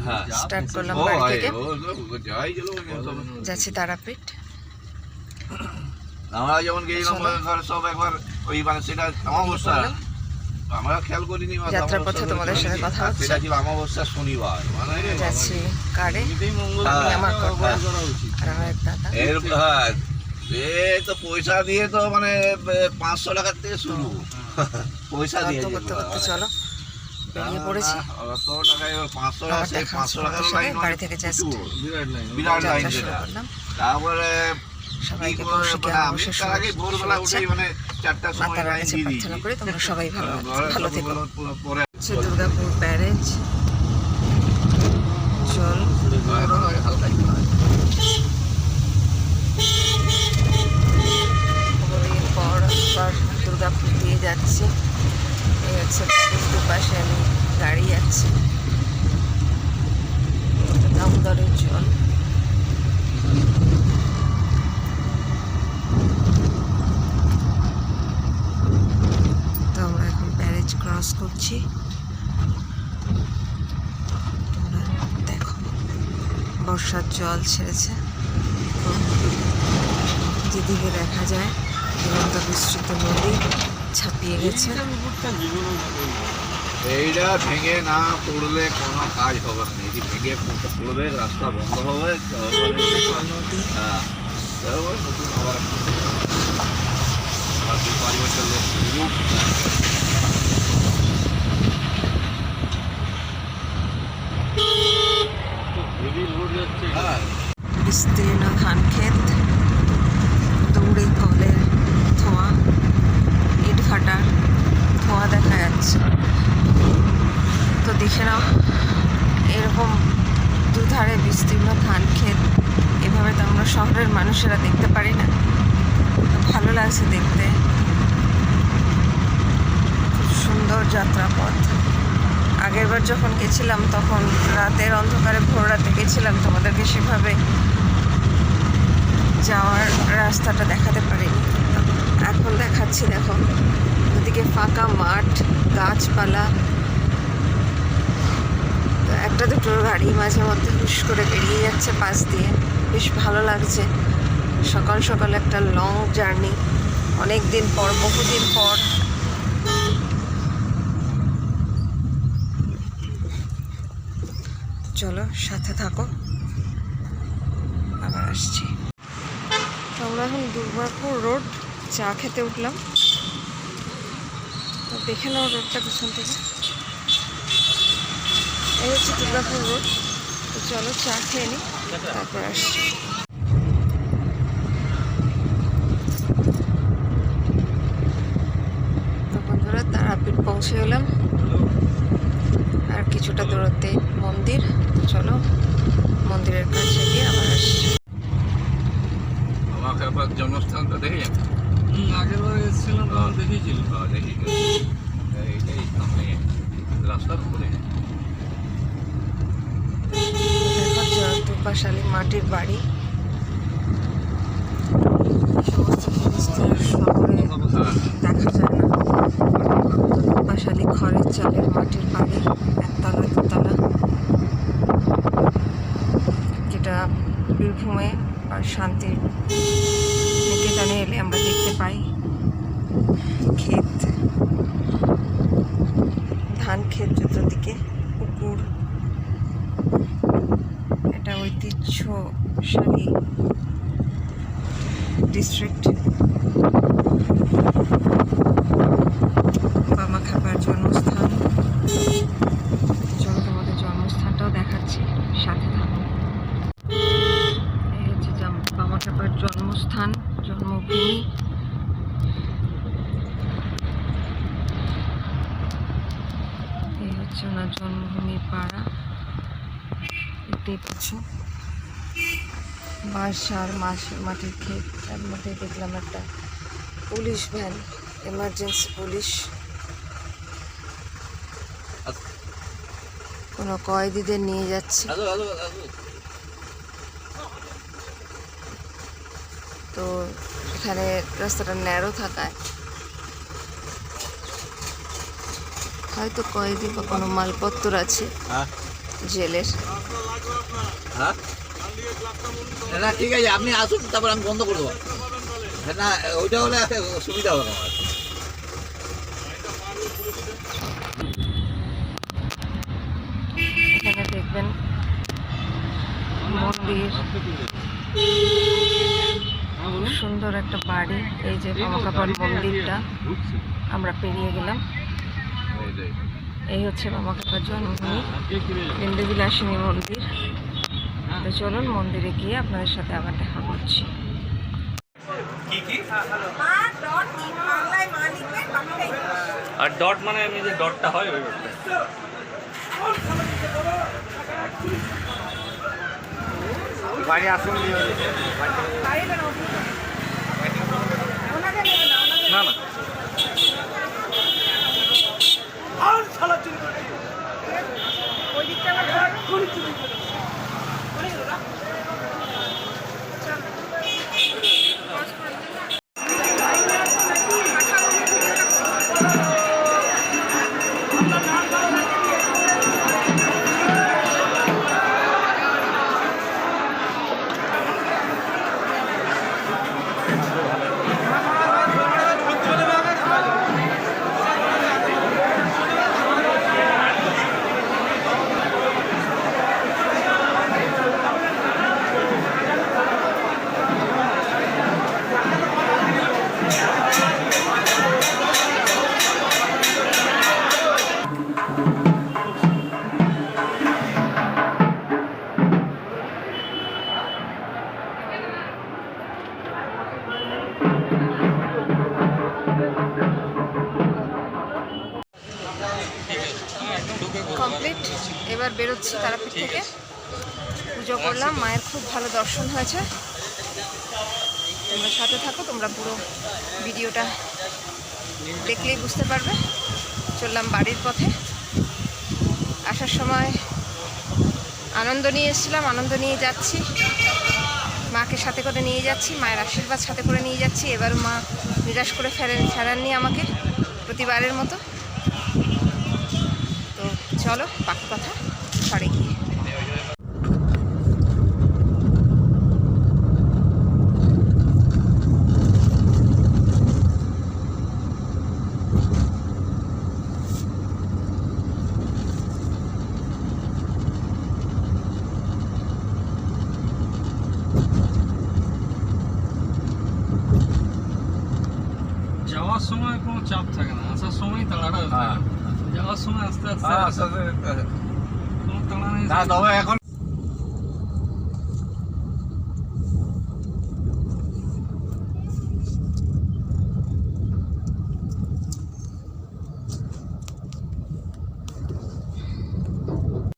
হ্যাঁ স্টার্ট করলাম বাড়ি থেকে, যাচ্ছি তারাপীঠ। আমরা যেমন গেছিলাম সব একবার ওই মানে সেটা অমাবস্যা, আমরা খেয়াল করিনি যাত্রার পথে তোমাদের সাথে কথা হচ্ছে। সেটা ছিল অমাবস্যা শনিবার, মানে যাচ্ছি কারে আমার করবো আর আমার এক দাদা। হ্যাঁ তো পয়সা দিয়ে তো মানে 500 টাকার থেকে শুরু, পয়সা দিয়ে করতে করতে চলো বেরিয়ে পড়েছি। 500 টাকার লাইন বাড়ি থেকে জাস্ট বিরাট লাইন শুরু করলাম। তারপরে সবাইকে কৌশিকের অবশ্যই মাতার কাছে প্রার্থনা করি তোমরা সবাই ভালো থেকো। দুর্গাপুর ব্যারেজ জল বহুদিন পর আবার দুর্গাপুর দিয়ে যাচ্ছি। এই হচ্ছে ব্যারেজ, দুপাশে আমি গাড়ি যাচ্ছি। দামোদরের জল, আমরা এখন ব্যারেজ ক্রস করছি। তোমরা দেখো বর্ষার জল ছেড়েছে, যেদিকে দেখা যায় দুরন্ত বিস্তৃত নদী ছাপিয়ে গেছে। এইটা ভেঙে না পড়লে কোনো কাজ হবে না, এটি ভেঙে পড়বে, রাস্তা বন্ধ হবে, নদী নতুন আবার 2-5 বছর বিস্তীর্ণ ধান ক্ষেত, দৌড়ে কলের ধোঁয়া, ইট ভাটার ধোঁয়া দেখা যাচ্ছে। তো দেখে নাও এরকম দুধারে বিস্তীর্ণ ধান ক্ষেত, এভাবে তো আমরা শহরের মানুষেরা দেখতে পারি না। ভালো লাগছে দেখতে, খুব সুন্দর যাত্রাপথ। আগেরবার যখন গেছিলাম তখন রাতের অন্ধকারে, ভোর রাতে গেছিলাম, তোমাদেরকে সেভাবে যাওয়ার রাস্তাটা দেখাতে পারিনি। এখন দেখাচ্ছি। দেখো ওদিকে ফাঁকা মাঠ, গাছপালা, তো একটা দুটো গাড়ি মাঝে মধ্যে হুশ করে বেরিয়ে যাচ্ছে পাশ দিয়ে, বেশ ভালো লাগছে। সকাল সকাল একটা লং জার্নি, অনেক দিন পর, বহুদিন পর। চলো সাথে থাকো, আবার আসছি। আমরা এখন দুর্গাপুর রোড চা খেতে উঠলাম। তো দেখে নাও রোডটা পিছন থেকে, এই হচ্ছে দুর্গাপুর রোড। তো চলো চা খেয়ে নিই, তারপর আসছি। তো বন্ধুরা তারাপীঠ পৌঁছে গেলাম, আর কিছুটা দূরত্বে মন্দির। তো চলো মন্দিরের কাছে গিয়ে আবার আসছি। আমাকে আবার জন্মস্থানটা দেখে যাবে। আগের বার এসেছিলাম তখন দেখেছিল। এইটাই সামনে রাস্তার উপরে দুপাশালী মাটির বাড়ি, সমস্ত জিনিস শহরে দেখা যায় না। দুপাশালী খড়ের চালের মাটির বাড়ি, একতলা দুতলা, যেটা বীরভূমে আর শান্তির নিকেতনে এলে আমরা দেখতে পাই। ক্ষেত, ধান ক্ষেত, চতুর্দিকে পুকুর। এটা ঐতিহ্যশালী ডিস্ট্রিক্ট। কামাখ্যাপার জন্মস্থান। চলো তোমাদের জন্মস্থানটাও দেখাচ্ছি, সাথে থাকো। এই হচ্ছে কামাখ্যাপার জন্মস্থান, জন্মভূমি। এই হচ্ছে ওনার জন্মভূমির পাড়া, দেখতেই পাচ্ছ। বাঁশ আর মাটির ক্ষেত, তার মধ্যে দেখলাম একটা পুলিশ ভ্যান, এমার্জেন্সি পুলিশ। কোনো কয়েদিদের নিয়ে যাচ্ছে। তো এখানে রাস্তাটা ন্যারো থাকায় হয়তো কয়েদি বা কোনো মালপত্র আছে, জেলের। হ্যাঁ না ঠিক আছে, আপনি আসুন, তারপর আমি বন্ধ করে দেবো। হ্যাঁ না, ওইটা হলে সুবিধা হবে আমার। এখানে দেখবেন মন্দির, সুন্দর একটা বাড়ি। এই যে বামাকাপার মন্দিরটা আমরা পেরিয়ে গেলাম। এই হচ্ছে বামাকাপার জন্মভূমি, বিন্দুবিলাসিনী মন্দির। তো চলুন মন্দিরে গিয়ে আপনাদের সাথে আবার দেখা করছি। আর ডট মানে আমি যে ডটটা হয় ওই ব্যাপারটা। বাড়ি আসুন না না কমপ্লিট। এবার বেরোচ্ছি তারাপীঠ থেকে। পুজো করলাম, মায়ের খুব ভালো দর্শন হয়েছে। তোমরা সাথে থাকো, তোমরা পুরো ভিডিওটা দেখলেই বুঝতে পারবে। চললাম বাড়ির পথে। আসার সময় আনন্দ নিয়ে এসেছিলাম, আনন্দ নিয়ে যাচ্ছি। মাকে সাথে করে নিয়ে যাচ্ছি, মায়ের আশীর্বাদ সাথে করে নিয়ে যাচ্ছি। এবারও মা নিরাশ করে ফেরাননি আমাকে প্রতিবারের মতো। তো চলো বাকি কথা ঘরে গিয়ে। যাওয়ার সময় কোনো চাপ থাকে না, আসার সময় তাড়াটা থাকে। যাওয়ার সময় আস্তে আস্তে কোনো তাড়া নেই। তবে এখন